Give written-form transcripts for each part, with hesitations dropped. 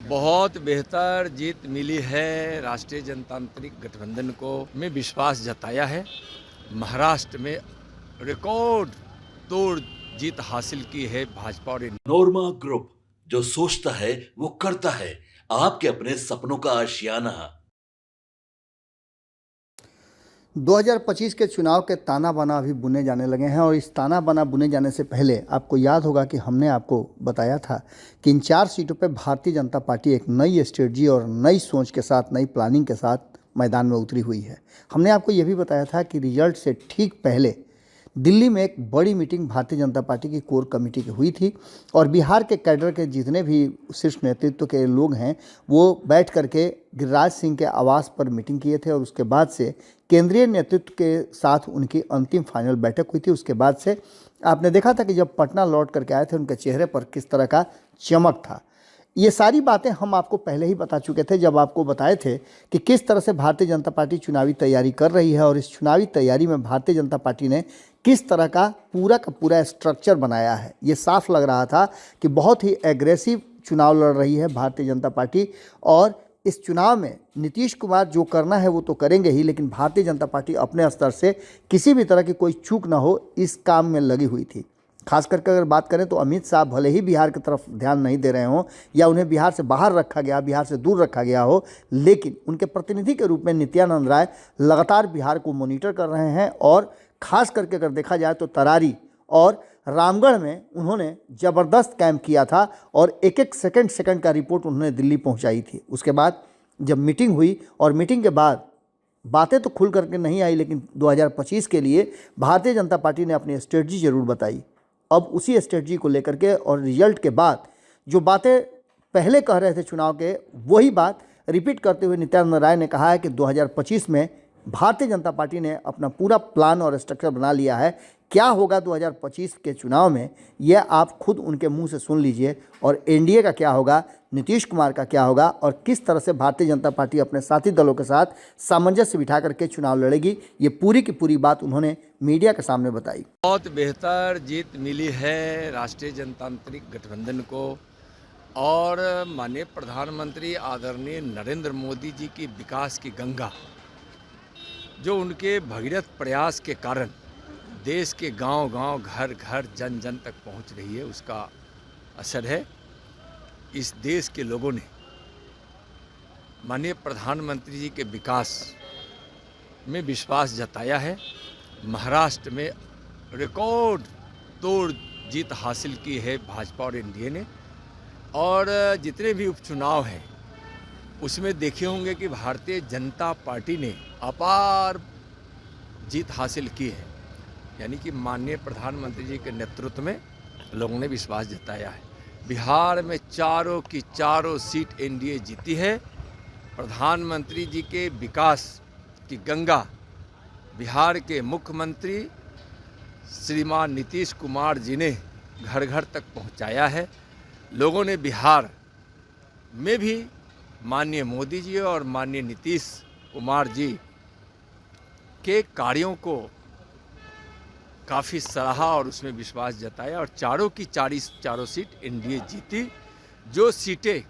बहुत बेहतर जीत मिली है राष्ट्रीय जनतांत्रिक गठबंधन को में विश्वास जताया है। महाराष्ट्र में रिकॉर्ड तोड़ जीत हासिल की है भाजपा और नोरमा ग्रुप, जो सोचता है वो करता है। आपके अपने सपनों का आशियाना। 2025 के चुनाव के ताना बाना अभी बुने जाने लगे हैं और इस ताना बाना बुने जाने से पहले आपको याद होगा कि हमने आपको बताया था कि इन 4 सीटों पर भारतीय जनता पार्टी एक नई स्ट्रेटजी और नई सोच के साथ, नई प्लानिंग के साथ मैदान में उतरी हुई है। हमने आपको यह भी बताया था कि रिजल्ट से ठीक पहले दिल्ली में एक बड़ी मीटिंग भारतीय जनता पार्टी की कोर कमेटी की हुई थी और बिहार के कैडर के जितने भी शीर्ष नेतृत्व के लोग हैं वो बैठ करके गिरिराज सिंह के आवास पर मीटिंग किए थे और उसके बाद से केंद्रीय नेतृत्व के साथ उनकी अंतिम फाइनल बैठक हुई थी। उसके बाद से आपने देखा था कि जब पटना लौट करके आए थे उनके चेहरे पर किस तरह का चमक था। ये सारी बातें हम आपको पहले ही बता चुके थे जब आपको बताए थे कि किस तरह से भारतीय जनता पार्टी चुनावी तैयारी कर रही है और इस चुनावी तैयारी में भारतीय जनता पार्टी ने किस तरह का पूरा स्ट्रक्चर बनाया है। ये साफ लग रहा था कि बहुत ही एग्रेसिव चुनाव लड़ रही है भारतीय जनता पार्टी और इस चुनाव में नीतीश कुमार जो करना है वो तो करेंगे ही, लेकिन भारतीय जनता पार्टी अपने स्तर से किसी भी तरह की कोई चूक ना हो इस काम में लगी हुई थी। खास करके अगर बात करें तो अमित शाह भले ही बिहार की तरफ ध्यान नहीं दे रहे हों या उन्हें बिहार से बाहर रखा गया, बिहार से दूर रखा गया हो, लेकिन उनके प्रतिनिधि के रूप में नित्यानंद राय लगातार बिहार को मॉनिटर कर रहे हैं और ख़ास करके अगर देखा जाए तो तरारी और रामगढ़ में उन्होंने ज़बरदस्त कैंप किया था और एक एक सेकंड का रिपोर्ट उन्होंने दिल्ली पहुंचाई थी। उसके बाद जब मीटिंग हुई और मीटिंग के बाद बातें तो खुल करके नहीं आई, लेकिन 2025 के लिए भारतीय जनता पार्टी ने अपनी स्ट्रेटजी ज़रूर बताई। अब उसी स्ट्रेटजी को लेकर के और रिजल्ट के बाद जो बातें पहले कह रहे थे चुनाव के, वही बात रिपीट करते हुए नित्यानंद राय ने कहा है कि 2025 में भारतीय जनता पार्टी ने अपना पूरा प्लान और स्ट्रक्चर बना लिया है। क्या होगा 2025 के चुनाव में, यह आप खुद उनके मुंह से सुन लीजिए और एनडीए का क्या होगा, नीतीश कुमार का क्या होगा और किस तरह से भारतीय जनता पार्टी अपने साथी दलों के साथ सामंजस्य बिठा करके चुनाव लड़ेगी, ये पूरी की पूरी बात उन्होंने मीडिया के सामने बताई। बहुत बेहतर जीत मिली है राष्ट्रीय जनतांत्रिक गठबंधन को और माननीय प्रधानमंत्री आदरणीय नरेंद्र मोदी जी की विकास की गंगा जो उनके भगीरथ प्रयास के कारण देश के गांव-गांव, घर-घर, जन-जन तक पहुंच रही है, उसका असर है। इस देश के लोगों ने माननीय प्रधानमंत्री जी के विकास में विश्वास जताया है। महाराष्ट्र में रिकॉर्ड तोड़ जीत हासिल की है भाजपा और एनडीए ने और जितने भी उपचुनाव हैं उसमें देखे होंगे कि भारतीय जनता पार्टी ने अपार जीत हासिल की है, यानी कि माननीय प्रधानमंत्री जी के नेतृत्व में लोगों ने विश्वास जताया है। बिहार में चारों की चारों सीट एनडीए जीती है। प्रधानमंत्री जी के विकास की गंगा बिहार के मुख्यमंत्री श्रीमान नीतीश कुमार जी ने घर घर तक पहुंचाया है। लोगों ने बिहार में भी माननीय मोदी जी और माननीय नीतीश कुमार जी के कार्यों को काफ़ी सराहा और उसमें विश्वास जताया और चारों सीट एनडीए जीती। जो सीटें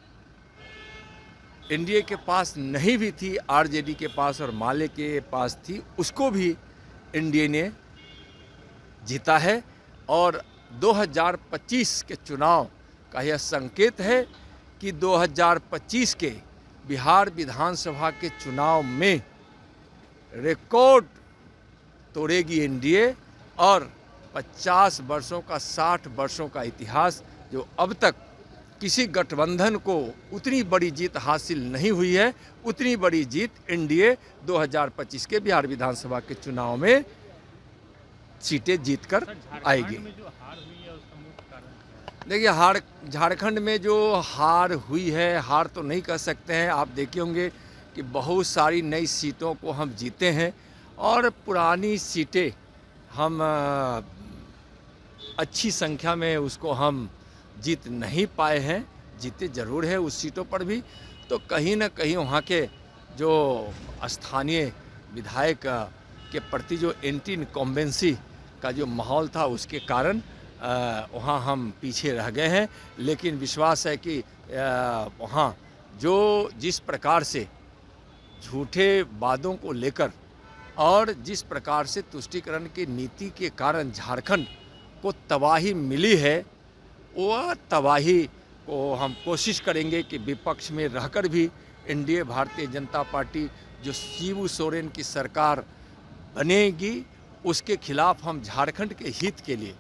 एनडीए के पास नहीं भी थी, आरजेडी के पास और माले के पास थी, उसको भी एनडीए ने जीता है और 2025 के चुनाव का यह संकेत है कि 2025 के बिहार विधानसभा के चुनाव में रिकॉर्ड तोड़ेगी एनडीए और 50 वर्षों का 60 वर्षों का इतिहास जो अब तक किसी गठबंधन को उतनी बड़ी जीत हासिल नहीं हुई है, उतनी बड़ी जीत एनडीए 2025 के बिहार विधानसभा के चुनाव में सीटें जीतकर आएगी। देखिए, झारखंड में जो हार हुई है, हार तो नहीं कह सकते हैं। आप देखे होंगे कि बहुत सारी नई सीटों को हम जीते हैं और पुरानी सीटें हम अच्छी संख्या में उसको हम जीत नहीं पाए हैं। जीते ज़रूर है उस सीटों पर भी, तो कहीं ना कहीं वहाँ के जो स्थानीय विधायक के प्रति जो एंटी इनकम्बेंसी का जो माहौल था उसके कारण वहाँ हम पीछे रह गए हैं। लेकिन विश्वास है कि वहाँ जो जिस प्रकार से झूठे वादों को लेकर और जिस प्रकार से तुष्टीकरण की नीति के कारण झारखंड को तबाही मिली है, वह तबाही को हम कोशिश करेंगे कि विपक्ष में रहकर भी एनडीए भारतीय जनता पार्टी जो शिबू सोरेन की सरकार बनेगी उसके खिलाफ हम झारखंड के हित के लिए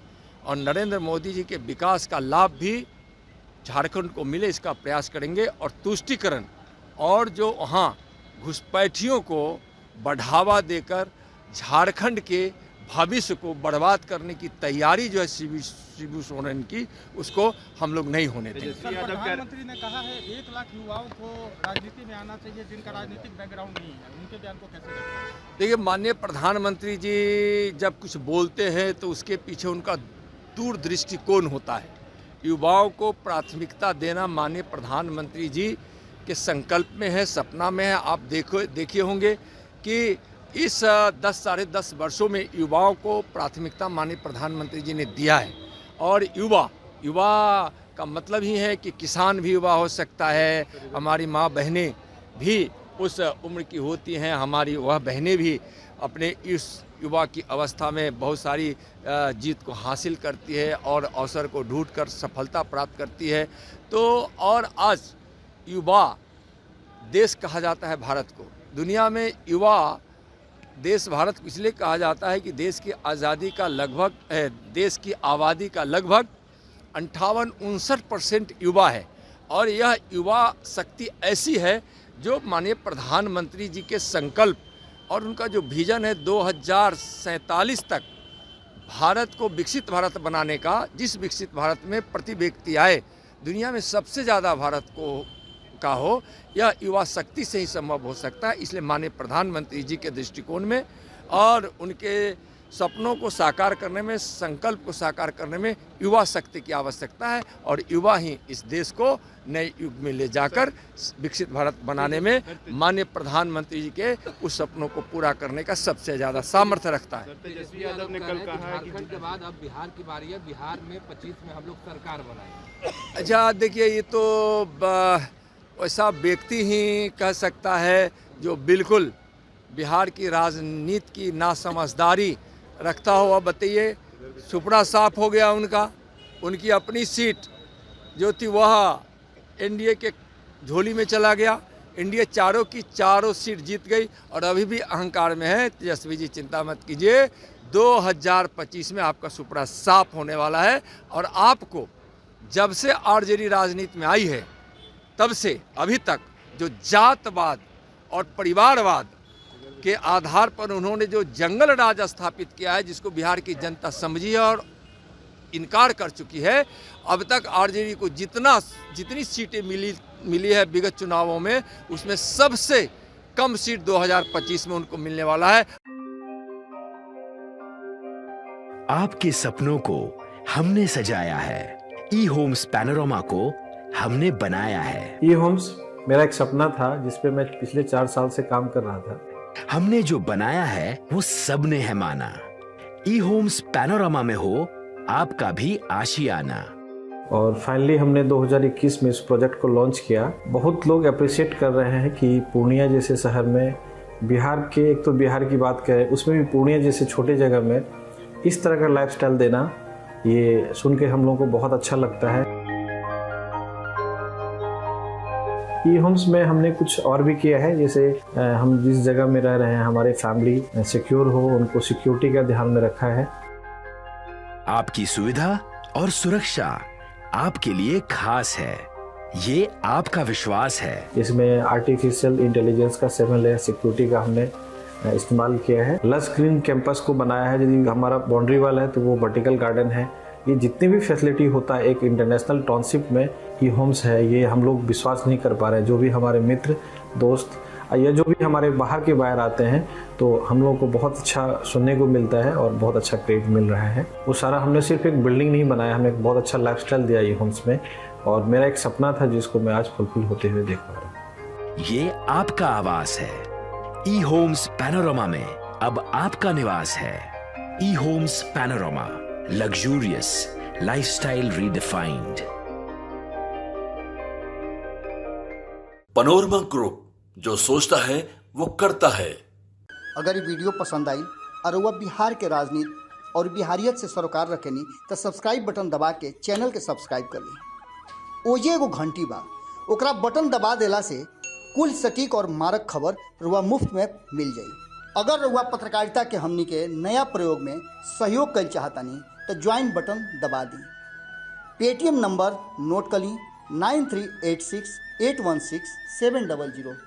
और नरेंद्र मोदी जी के विकास का लाभ भी झारखंड को मिले इसका प्रयास करेंगे। और तुष्टीकरण और जो वहाँ घुसपैठियों को बढ़ावा देकर झारखंड के भविष्य को बर्बाद करने की तैयारी जो है शिबू सोरेन की, उसको हम लोग नहीं होने देंगे। प्रधानमंत्री ने कहा है 1 लाख युवाओं को राजनीति में आना चाहिए जिनका राजनीतिक बैकग्राउंड नहीं है, उनके बयान को कैसे देखते हैं? देखिए, माननीय प्रधानमंत्री जी जब कुछ बोलते हैं तो उसके पीछे उनका दूर दृष्टिकोण होता है। युवाओं को प्राथमिकता देना माननीय प्रधानमंत्री जी के संकल्प में है, सपना में है। आप देखिए होंगे कि इस 10 साढ़े 10 वर्षों में युवाओं को प्राथमिकता माननीय प्रधानमंत्री जी ने दिया है। और युवा का मतलब ही है कि किसान भी युवा हो सकता है, हमारी माँ बहनें भी उस उम्र की होती हैं, हमारी वह बहनें भी अपने इस युवा की अवस्था में बहुत सारी जीत को हासिल करती है और अवसर को ढूंढकर सफलता प्राप्त करती है। तो और आज युवा देश कहा जाता है भारत को, दुनिया में युवा देश भारत को इसलिए कहा जाता है कि देश की आज़ादी का लगभग देश की आबादी का लगभग 58-59% युवा है। और यह युवा शक्ति ऐसी है जो माननीय प्रधानमंत्री जी के संकल्प और उनका जो विजन है 2047 तक भारत को विकसित भारत बनाने का, जिस विकसित भारत में प्रति व्यक्ति आय दुनिया में सबसे ज़्यादा भारत का हो, यह युवा शक्ति से ही संभव हो सकता है। इसलिए माननीय प्रधानमंत्री जी के दृष्टिकोण में और उनके सपनों को साकार करने में, संकल्प को साकार करने में युवा शक्ति की आवश्यकता है। और युवा ही इस देश को नए युग में ले जाकर विकसित भारत बनाने में माननीय प्रधानमंत्री जी के उस सपनों को पूरा करने का सबसे ज़्यादा सामर्थ्य रखता है। तेजस्वी यादव ने कल कहा है कि झारखंड के बाद अब बिहार की बारी है, बिहार में 25 में हम लोग सरकार बनाएंगे। अच्छा, देखिए, ये तो ऐसा व्यक्ति ही कह सकता है जो बिल्कुल बिहार की राजनीति की नासमझदारी रखता हो। अब बताइए, सुपड़ा साफ हो गया उनकी अपनी सीट जो थी वह एनडीए के झोली में चला गया। एनडीए चारों की चारों सीट जीत गई और अभी भी अहंकार में है। तेजस्वी जी चिंता मत कीजिए, 2025 में आपका सुपड़ा साफ होने वाला है। और आपको जब से आरजेडी राजनीति में आई है तब से अभी तक जो जातवाद और परिवारवाद के आधार पर उन्होंने जो जंगल राज स्थापित किया है, जिसको बिहार की जनता समझी है और इनकार कर चुकी है, अब तक आरजेडी को जितनी सीटें मिली है विगत चुनावों में, उसमें सबसे कम सीट 2025 में उनको मिलने वाला है। आपके सपनों को हमने सजाया है, ई होम्स पैनोरमा को हमने बनाया है। ई होम्स मेरा एक सपना था जिस पे मैं पिछले 4 साल से काम कर रहा था। हमने जो बनाया है वो सबने है माना। ई होम्स पैनोरमा में हो आपका भी आशियाना। और फाइनली हमने 2021 में इस प्रोजेक्ट को लॉन्च किया। बहुत लोग अप्रिशिएट कर रहे हैं कि पूर्णिया जैसे शहर में, बिहार के, एक तो बिहार की बात करें उसमें भी पूर्णिया जैसे छोटे जगह में इस तरह का लाइफस्टाइल देना, ये सुन के हम लोगों को बहुत अच्छा लगता है। ई होम्स में हमने कुछ और भी किया है, जैसे हम जिस जगह में रह रहे हैं हमारे फैमिली सिक्योर हो, उनको सिक्योरिटी का ध्यान में रखा है। आपकी सुविधा और सुरक्षा आपके लिए खास है, ये आपका विश्वास है। इसमें आर्टिफिशियल इंटेलिजेंस का 7 लेयर सिक्योरिटी का हमने इस्तेमाल किया है। लस ग्रीन कैंपस को बनाया है। यदि हमारा बाउंड्री वाल है तो वो वर्टिकल गार्डन है। ये जितनी भी फैसिलिटी होता है एक इंटरनेशनल टाउनशिप में, ई होम्स है, ये हम लोग विश्वास नहीं कर पा रहे हैं। जो भी हमारे मित्र दोस्त या जो भी हमारे बाहर के बाहर आते हैं तो हम लोगों को बहुत अच्छा सुनने को मिलता है और बहुत अच्छा क्रेडिट मिल रहा है। वो सारा हमने सिर्फ एक बिल्डिंग नहीं बनाया, हमें एक बहुत अच्छा लाइफस्टाइल दिया ई होम्स में। और मेरा एक सपना था जिसको मैं आज फुलफिल होते हुए देख पा रहा हूँ। ये आपका आवास है। ई होम्स पैनोरमा में अब आपका निवास है। E Homes Panorama, luxurious lifestyle redefined. Panorama Group, जो सोचता है वो करता है। अगर ये वीडियो पसंद आई और वह बिहार के राजनीति और बिहारियत से सरोकार रखेनी तो सब्सक्राइब बटन दबा के चैनल के सब्सक्राइब कर ली। ओजे एगो घंटी बा, ओकरा बटन दबा देला से कुल सटीक और मारक खबर रुआ मुफ्त में मिल जाई। अगर रुआ पत्रकारिता के हमनी के नया प्रयोग में सहयोग कर चाहतानी तो ज्वाइन बटन दबा दी। पेटीएम नंबर नोट कर ली 9386816700।